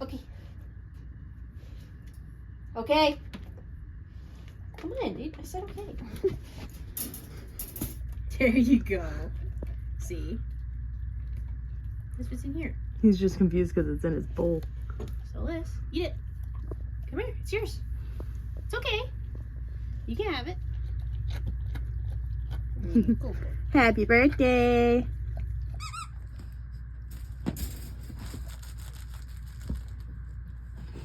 Okay. Okay. Come on, dude. I said okay. There you go. See? That's what's in here. He's just confused because it's in his bowl. So Liz, eat it. Come here. It's yours. It's okay. You can have it. Go for it. Happy birthday!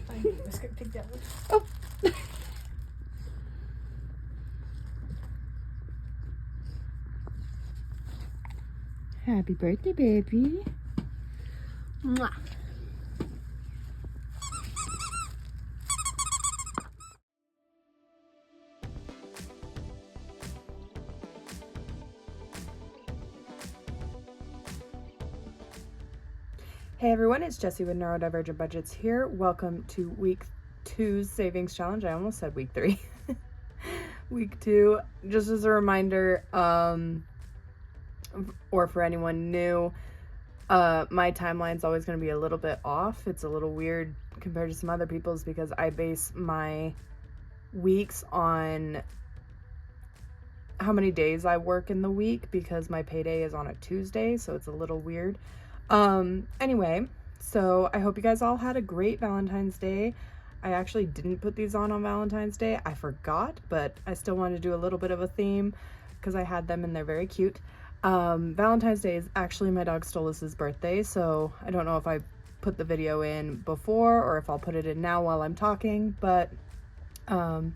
I knew I was going to pick that one. Oh! Happy birthday, baby. Mwah. Hey everyone, it's Jessie with Neurodivergent Budgets here. Welcome to week 2's savings challenge. I almost said week 3. Week 2, just as a reminder, or for anyone new, my timeline's always going to be a little bit off. It's a little weird compared to some other people's because I base my weeks on how many days I work in the week because my payday is on a Tuesday, so it's a little weird. Anyway, so I hope you guys all had a great Valentine's Day. I actually didn't put these on Valentine's Day. I forgot, but I still wanted to do a little bit of a theme because I had them and they're very cute. Valentine's Day is actually my dog Stolas's birthday, so I don't know if I put the video in before or if I'll put it in now while I'm talking, but just a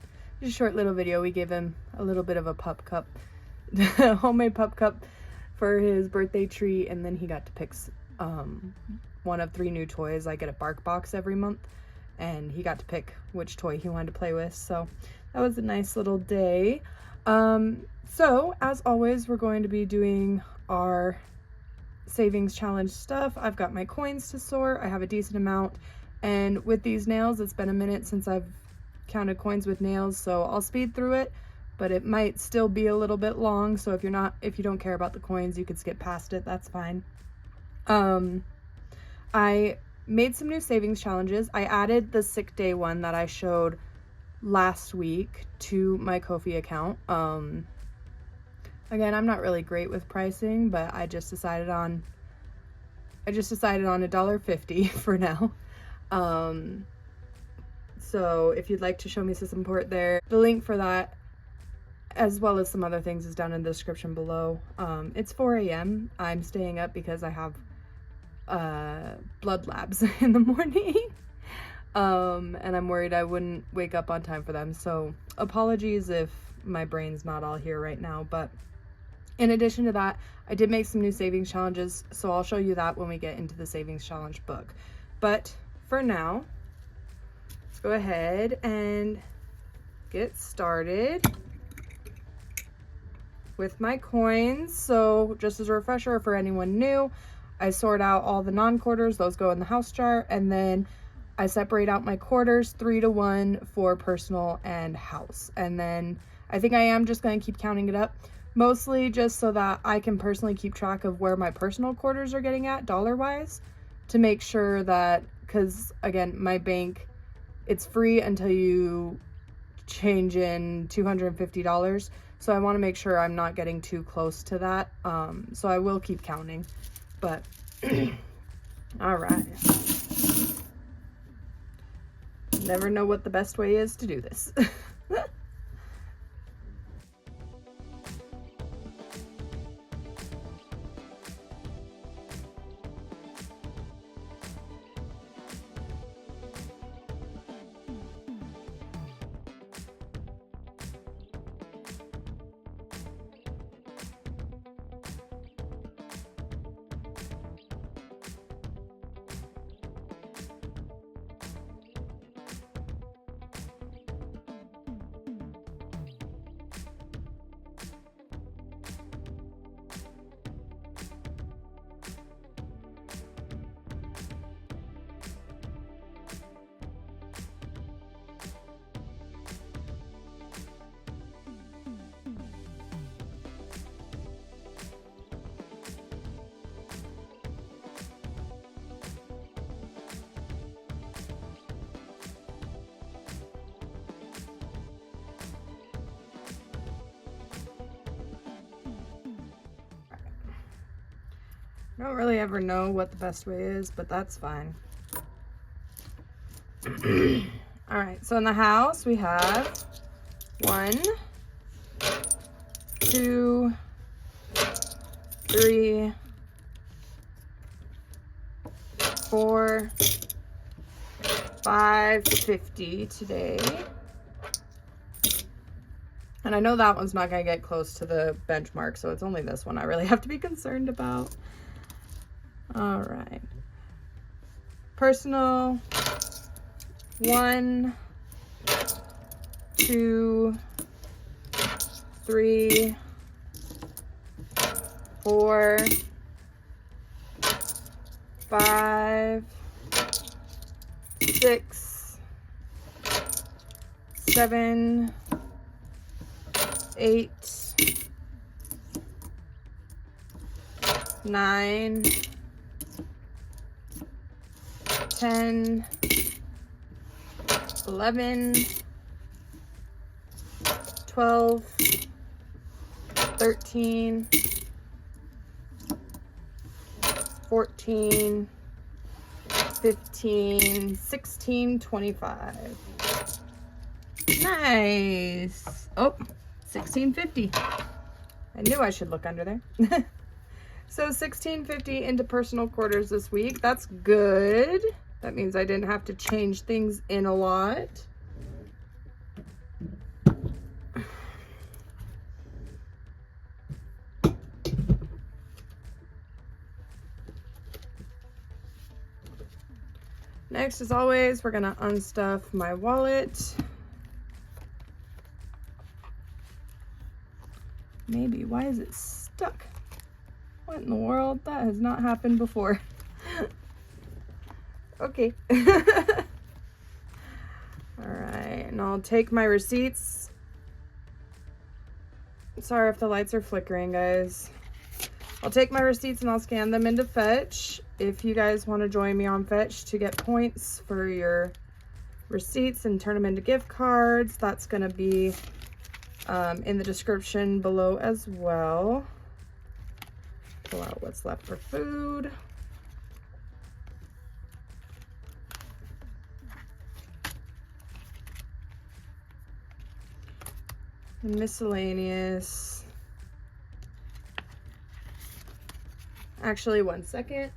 short little video. We gave him a little bit of a pup cup, a homemade pup cup for his birthday treat, and then he got to pick one of 3 new toys. I get a bark box every month, and he got to pick which toy he wanted to play with, so that was a nice little day. So as always, we're going to be doing our savings challenge stuff. I've got my coins to sort. I have a decent amount, and with these nails, it's been a minute since I've counted coins with nails, so I'll speed through it, but it might still be a little bit long, so if you don't care about the coins, you could skip past it. That's fine. I made some new savings challenges. I added the sick day one that I showed last week to my Ko-fi account. Again, I'm not really great with pricing, but I just decided on $1.50 for now. So if you'd like to show me some support there, the link for that, as well as some other things, is down in the description below. It's 4 a.m. I'm staying up because I have blood labs in the morning. And I'm worried I wouldn't wake up on time for them. So apologies if my brain's not all here right now. But in addition to that, I did make some new savings challenges. So I'll show you that when we get into the savings challenge book. But for now, let's go ahead and get started with my coins. So just as a refresher for anyone new, I sort out all the non-quarters. Those go in the house jar, and then I separate out my quarters 3 to 1 for personal and house. And then I think I am just going to keep counting it up, mostly just so that I can personally keep track of where my personal quarters are getting at dollar-wise, to make sure that, because again, my bank, it's free until you change in $250. So I want to make sure I'm not getting too close to that. So I will keep counting, but all right. Never know what the best way is to do this. I don't really ever know what the best way is, but that's fine. All right, so in the house we have 1, 2, 3, 4, 5.50 today. And I know that one's not going to get close to the benchmark, so it's only this one I really have to be concerned about. All right. Personal, 1, 2, 3, 4, 5, 6, 7, 8, 9, 10, 11, 12, 13, 14, 15, 16, 25. Nice. Oh, 16.50. I knew I should look under there. So 16.50 into personal quarters this week. That's good. That means I didn't have to change things in a lot. Next, as always, we're gonna unstuff my wallet. Maybe, why is it stuck? What in the world? That has not happened before. Okay. All right, and I'll take my receipts. Sorry if the lights are flickering, guys. I'll take my receipts and I'll scan them into Fetch. If you guys want to join me on Fetch to get points for your receipts and turn them into gift cards, that's going to be in the description below as well. Pull out what's left for food. And miscellaneous. Actually, 1 second.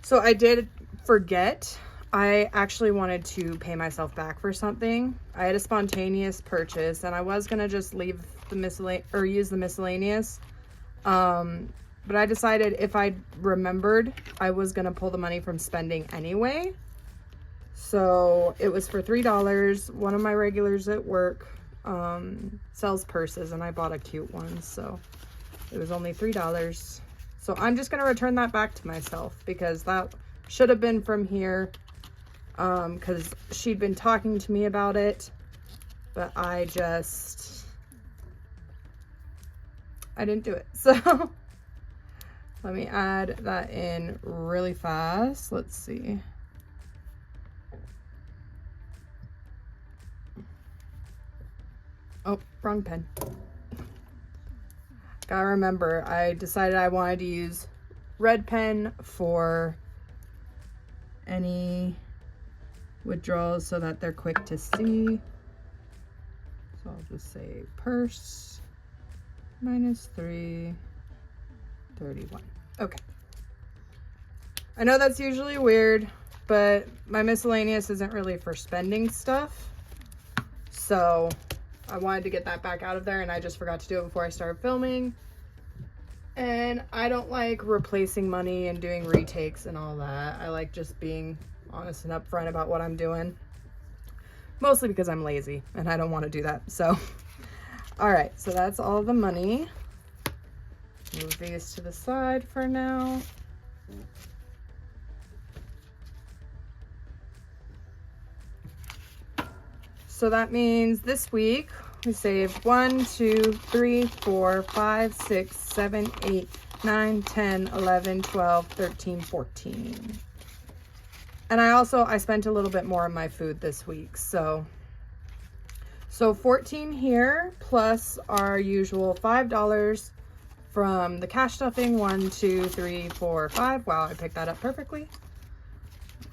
So I did forget. I actually wanted to pay myself back for something. I had a spontaneous purchase and I was gonna just leave the use the miscellaneous. But I decided if I remembered, I was gonna pull the money from spending anyway. So it was for $3. One of my regulars at work sells purses and I bought a cute one, so it was only $3. So I'm just gonna return that back to myself because that should have been from here, because she'd been talking to me about it, but I didn't do it. So let me add that in really fast. Let's see. Oh, wrong pen. Gotta remember, I decided I wanted to use red pen for any withdrawals so that they're quick to see. So I'll just say purse minus 331. Okay. I know that's usually weird, but my miscellaneous isn't really for spending stuff. So I wanted to get that back out of there and I just forgot to do it before I started filming. And I don't like replacing money and doing retakes and all that. I like just being honest and upfront about what I'm doing. Mostly because I'm lazy and I don't want to do that. So, all right, so that's all the money. Move these to the side for now. So that means this week we saved 1, 2, 3, 4, 5, 6, 7, 8, 9, 10, 11, 12, 13, 14. And I spent a little bit more on my food this week. So 14 here plus our usual $5 from the cash stuffing. 1, 2, 3, 4, 5. Wow, I picked that up perfectly.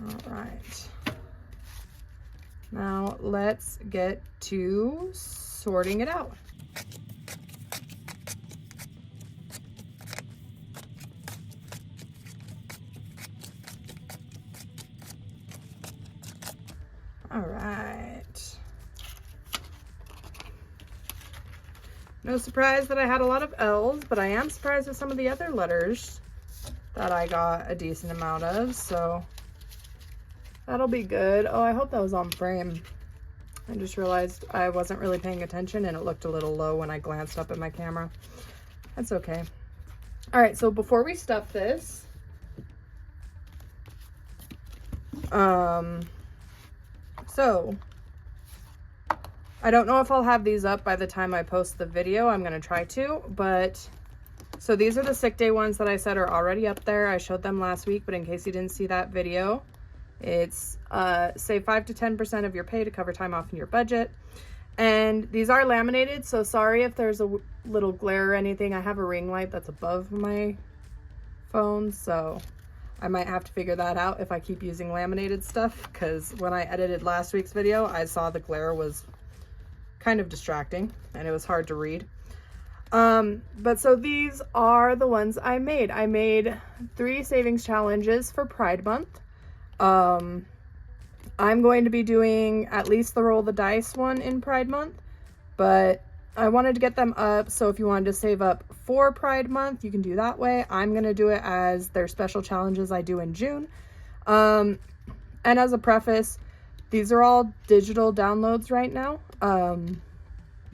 All right. Now let's get to sorting it out. All right. No surprise that I had a lot of L's, but I am surprised with some of the other letters that I got a decent amount of, so that'll be good. Oh, I hope that was on frame. I just realized I wasn't really paying attention and it looked a little low when I glanced up at my camera. That's okay. All right, so before we stuff this, so I don't know if I'll have these up by the time I post the video. I'm gonna try to, but so these are the sick day ones that I said are already up there. I showed them last week, but in case you didn't see that video, it's save 5 to 10% of your pay to cover time off in your budget. And these are laminated, so sorry if there's a little glare or anything. I have a ring light that's above my phone, so I might have to figure that out if I keep using laminated stuff, because when I edited last week's video, I saw the glare was kind of distracting and it was hard to read. But so these are the ones I made. I made 3 savings challenges for Pride Month. I'm going to be doing at least the roll the dice one in Pride Month, but I wanted to get them up, so if you wanted to save up for Pride Month, you can do that way. I'm going to do it as their special challenges I do in June. And as a preface, these are all digital downloads right now.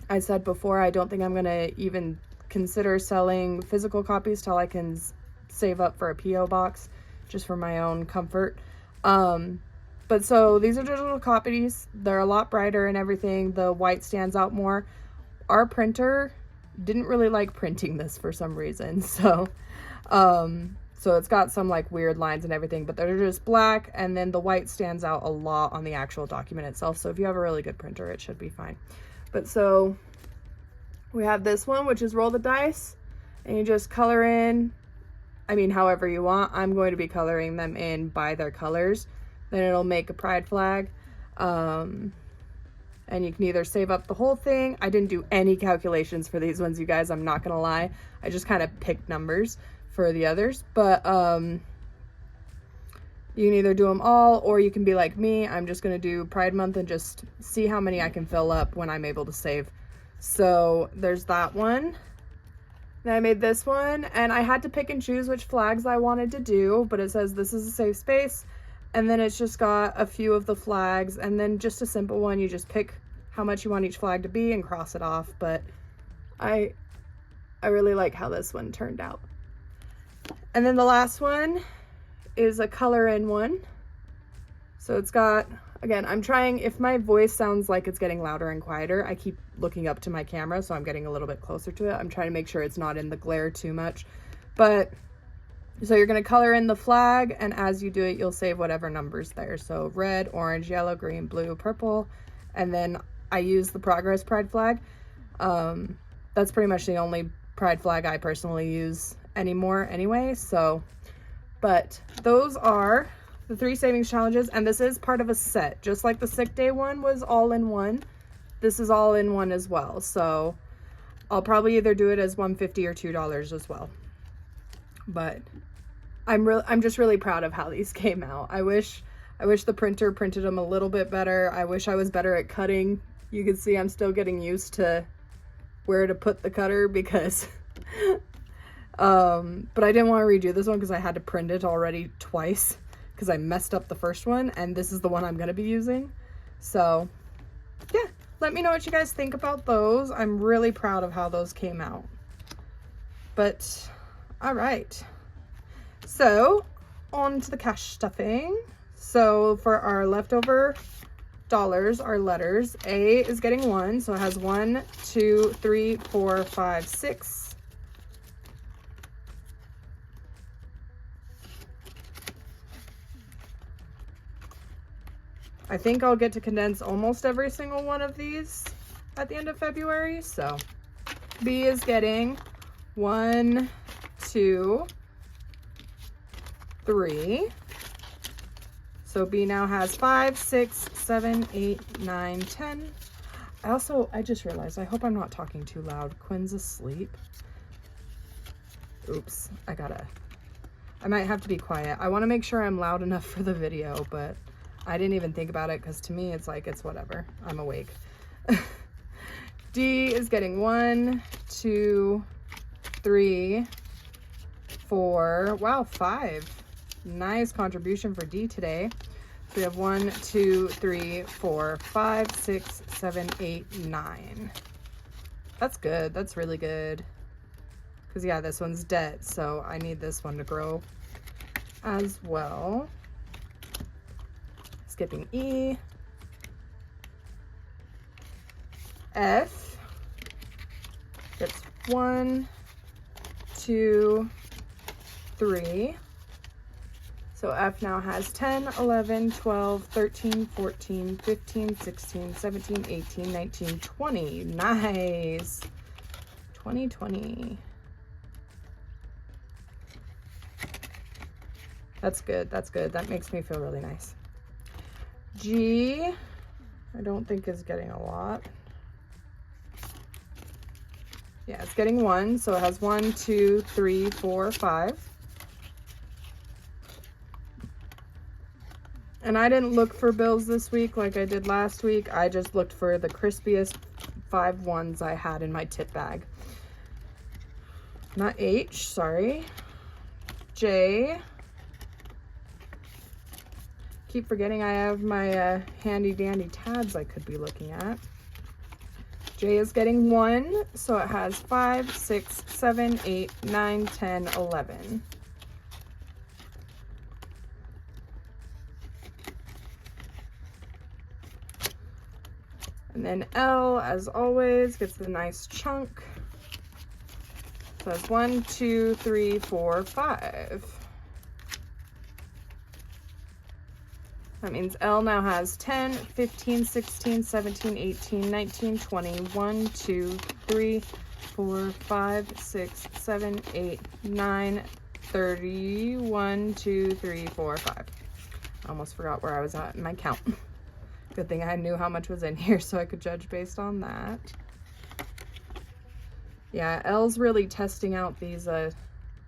I said before, I don't think I'm going to even consider selling physical copies till I can save up for a P.O. box, just for my own comfort. But so these are digital copies. They're a lot brighter and everything. The white stands out more. Our printer didn't really like printing this for some reason. So it's got some like weird lines and everything, but they're just black, and then the white stands out a lot on the actual document itself. So if you have a really good printer, it should be fine. But so we have this one, which is roll the dice, and you just color in, I mean, however you want. I'm going to be coloring them in by their colors. Then it'll make a pride flag. And you can either save up the whole thing. I didn't do any calculations for these ones, you guys, I'm not gonna lie. I just kind of picked numbers for the others, but you can either do them all, or you can be like me. I'm just gonna do Pride Month and just see how many I can fill up when I'm able to save. So there's that one. Then I made this one, and I had to pick and choose which flags I wanted to do, but it says this is a safe space, and then it's just got a few of the flags, and then just a simple one. You just pick how much you want each flag to be and cross it off. But I really like how this one turned out. And then the last one is a color in one. So it's got, again, I'm trying, if my voice sounds like it's getting louder and quieter, I keep looking up to my camera, so I'm getting a little bit closer to it. I'm trying to make sure it's not in the glare too much. But so you're going to color in the flag, and as you do it, you'll save whatever number's there. So red, orange, yellow, green, blue, purple, and then I use the Progress Pride flag. That's pretty much the only Pride flag I personally use anymore anyway. So, but those are the 3 savings challenges, and this is part of a set. Just like the sick day one was all in one, this is all in one as well. So I'll probably either do it as $150 or $2 as well. But I'm just really proud of how these came out. I wish the printer printed them a little bit better. I wish I was better at cutting. You can see I'm still getting used to where to put the cutter, because but I didn't want to redo this one because I had to print it already twice because I messed up the first one, and this is the one I'm going to be using. So yeah, let me know what you guys think about those. I'm really proud of how those came out. But all right, so on to the cash stuffing. So for our leftover dollars, our letters, A is getting 1, so it has 1, 2, 3, 4, 5, 6. I think I'll get to condense almost every single one of these at the end of February. So B is getting 1, 2, 3. So B now has 5, 6, 7, 8, 9, 10. I just realized, I hope I'm not talking too loud. Quinn's asleep. Oops, I might have to be quiet. I want to make sure I'm loud enough for the video, but I didn't even think about it because to me it's like, it's whatever. I'm awake. D is getting 1, 2, 3, 4. Wow, 5. Nice contribution for D today. So we have 1, 2, 3, 4, 5, 6, 7, 8, 9. That's good. That's really good. Because, yeah, this one's debt, so I need this one to grow as well. Skipping E. F gets 1, 2, 3. So F now has 10, 11, 12, 13, 14, 15, 16, 17, 18, 19, 20. Nice. 20. That's good. That's good. That makes me feel really nice. G, I don't think is getting a lot. Yeah, it's getting 1. So it has 1, 2, 3, 4, 5. And I didn't look for bills this week like I did last week. I just looked for the crispiest 5 ones I had in my tip bag. Not H, sorry. J. Keep forgetting I have my handy dandy tabs I could be looking at. J is getting 1, so it has 5, 6, 7, 8, 9, 10, 11. And then L, as always, gets the nice chunk. So that's 1, 2, 3, 4, 5. That means L now has 10, 15, 16, 17, 18, 19, 20, 1, 2, 3, 4, 5, 6, 7, 8, 9, 30, 1, 2, 3, 4, 5. I almost forgot where I was at in my count. Good thing I knew how much was in here so I could judge based on that. Yeah, L's really testing out these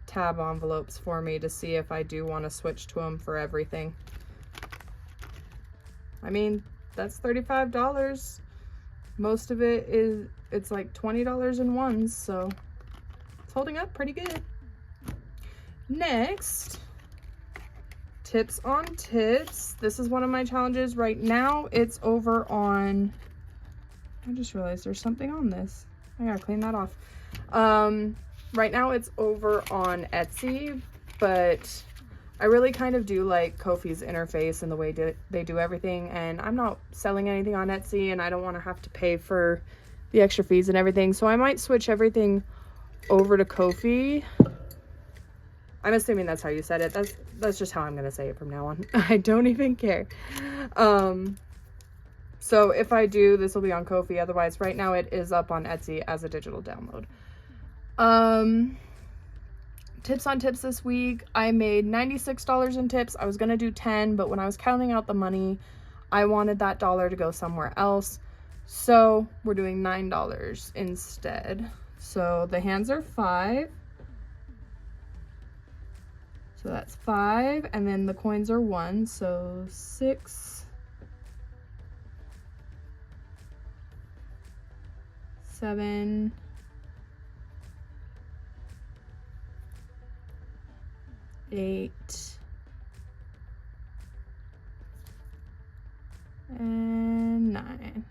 tab envelopes for me to see if I do want to switch to them for everything. I mean, that's $35. Most of it's like $20 in ones, so it's holding up pretty good. Next, tips on tips. This is one of my challenges right now. It's over on, I just realized there's something on this. I gotta clean that off. Right now it's over on Etsy, but I really kind of do like Ko-fi's interface and the way they do everything, and I'm not selling anything on Etsy and I don't want to have to pay for the extra fees and everything, so I might switch everything over to Ko-fi. I'm assuming that's how you said it. That's just how I'm gonna say it from now on. I don't even care. So if I do, this will be on Ko-fi. Otherwise, right now it is up on Etsy as a digital download. Tips on tips this week. I made $96 in tips. I was gonna do 10, but when I was counting out the money, I wanted that dollar to go somewhere else. So we're doing $9 instead. So the hands are 5. So that's 5, and then the coins are 1, so 6, 7, 8, and 9.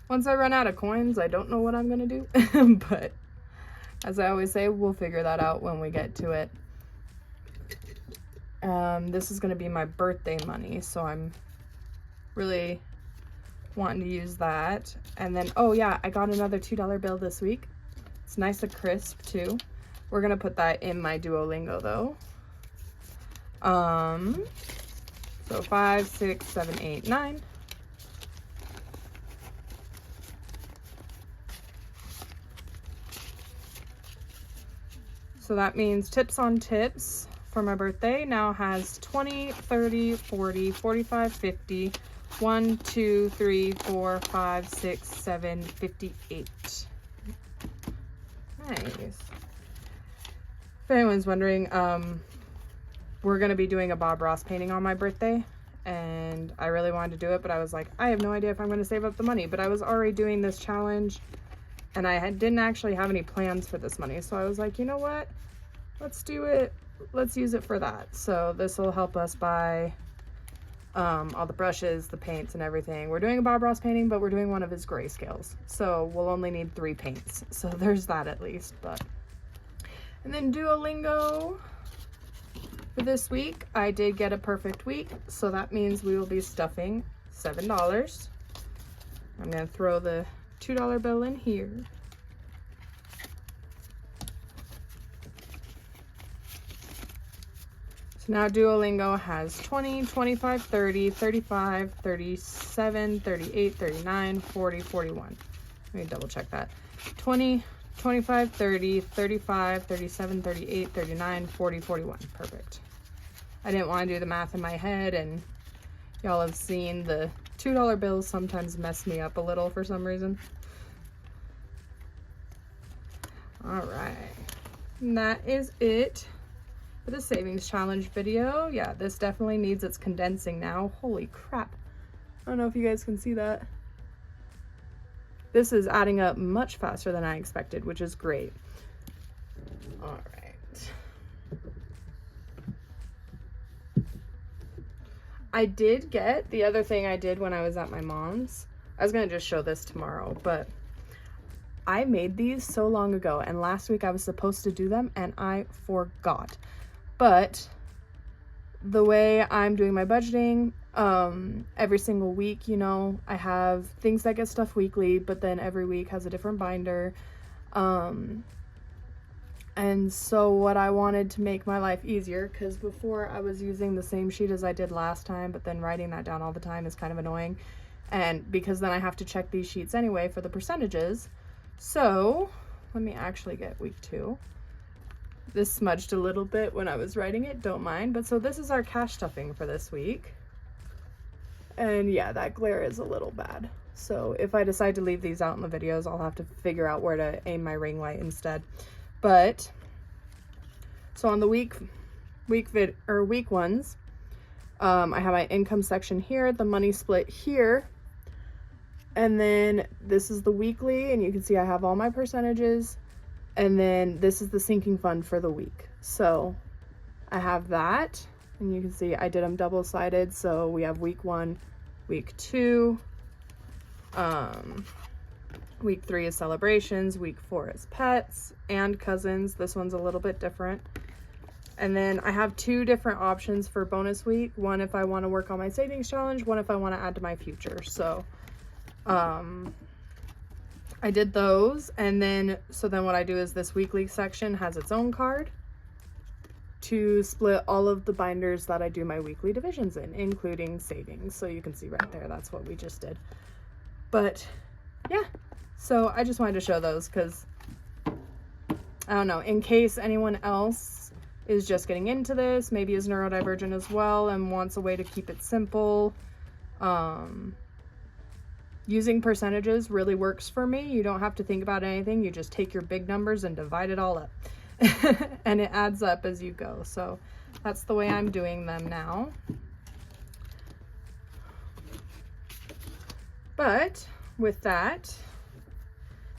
Once I run out of coins, I don't know what I'm gonna do, but as I always say, we'll figure that out when we get to it. This is gonna be my birthday money, so I'm really wanting to use that. And then, oh yeah, I got another $2 bill this week. It's nice and crisp too. We're gonna put that in my Duolingo though. So 5, 6, 7, 8, 9. So that means Tips on Tips for my birthday now has 20, 30, 40, 45, 50, 1, 2, 3, 4, 5, 6, 7, 58. Nice. If anyone's wondering, we're going to be doing a Bob Ross painting on my birthday, and I really wanted to do it, but I was like, I have no idea if I'm going to save up the money, but I was already doing this challenge, and I didn't actually have any plans for this money, so I was like, you know what, let's do it, let's use it for that. So this will help us buy all the brushes, the paints, and everything. We're doing a Bob Ross painting, but we're doing one of his grayscales, so we'll only need 3 paints, so there's that at least. But and then Duolingo. For this week, I did get a perfect week, so that means we will be stuffing $7. I'm going to throw the $2 bill in here. So now Duolingo has 20, 25, 30, 35, 37, 38, 39, 40, 41. Let me double check that. 20, 25, 30, 35, 37, 38, 39, 40, 41. Perfect. I didn't want to do the math in my head, and y'all have seen the $2 bills sometimes mess me up a little for some reason. All right. And that is it for the savings challenge video. Yeah, this definitely needs its condensing now. Holy crap. I don't know if you guys can see that. This is adding up much faster than I expected, which is great. All right. I did get, the other thing I did when I was at my mom's, I was going to just show this tomorrow, but I made these so long ago, and last week I was supposed to do them and I forgot. But the way I'm doing my budgeting, every single week, you know, I have things that get stuffed weekly, but then every week has a different binder. And so what I wanted to make my life easier, because before I was using the same sheet as I did last time, but then writing that down all the time is kind of annoying. And because then I have to check these sheets anyway for the percentages. So let me actually get week 2. This smudged a little bit when I was writing it, don't mind. But so this is our cash stuffing for this week. And yeah, that glare is a little bad. So if I decide to leave these out in the videos, I'll have to figure out where to aim my ring light instead. But so on the week ones, I have my income section here, the money split here, and then this is the weekly, and you can see I have all my percentages, and then this is the sinking fund for the week. So I have that, and you can see I did them double-sided, so we have week 1, week 2, week 3 is celebrations, week 4 is pets and cousins. This one's a little bit different. And then I have 2 different options for bonus week. One if I want to work on my savings challenge, one if I want to add to my future. So I did those, and then so then what I do is this weekly section has its own card to split all of the binders that I do my weekly divisions in, including savings. So you can see right there, that's what we just did. But yeah, so I just wanted to show those because I don't know, in case anyone else is just getting into this, maybe is neurodivergent as well and wants a way to keep it simple. Using percentages really works for me. You don't have to think about anything. You just take your big numbers and divide it all up. And it adds up as you go. So that's the way I'm doing them now. But with that,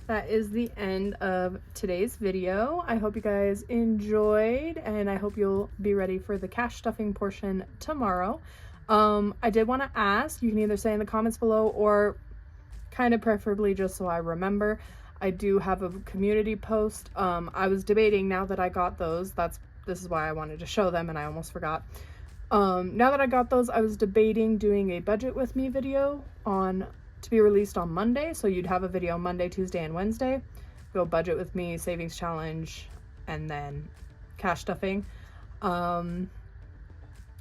that is the end of today's video. I hope you guys enjoyed, and I hope you'll be ready for the cash stuffing portion tomorrow. I did want to ask, you can either say in the comments below or kind of preferably just so I remember, I do have a community post. I was debating, now that I got those, this is why I wanted to show them and I almost forgot. Now that I got those, I was debating doing a budget with me video to be released on Monday. So you'd have a video Monday, Tuesday, and Wednesday. Go budget with me, savings challenge, and then cash stuffing.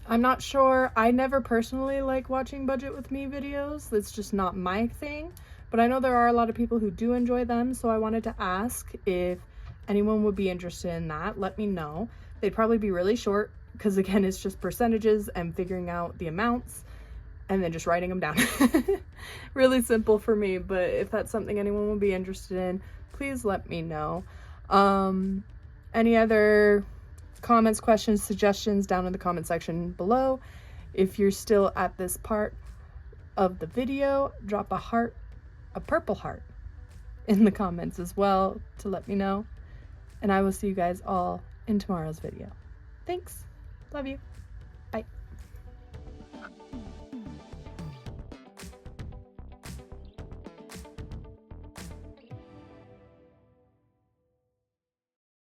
I'm not sure. I never personally like watching budget with me videos. That's just not my thing. But I know there are a lot of people who do enjoy them. So I wanted to ask if anyone would be interested in that, let me know. They'd probably be really short because, again, it's just percentages and figuring out the amounts and then just writing them down. Really simple for me, but if that's something anyone would be interested in, please let me know. Any other comments, questions, suggestions down in the comment section below. If you're still at this part of the video, drop a heart, a purple heart, in the comments as well to let me know. And I will see you guys all in tomorrow's video. Thanks. Love you.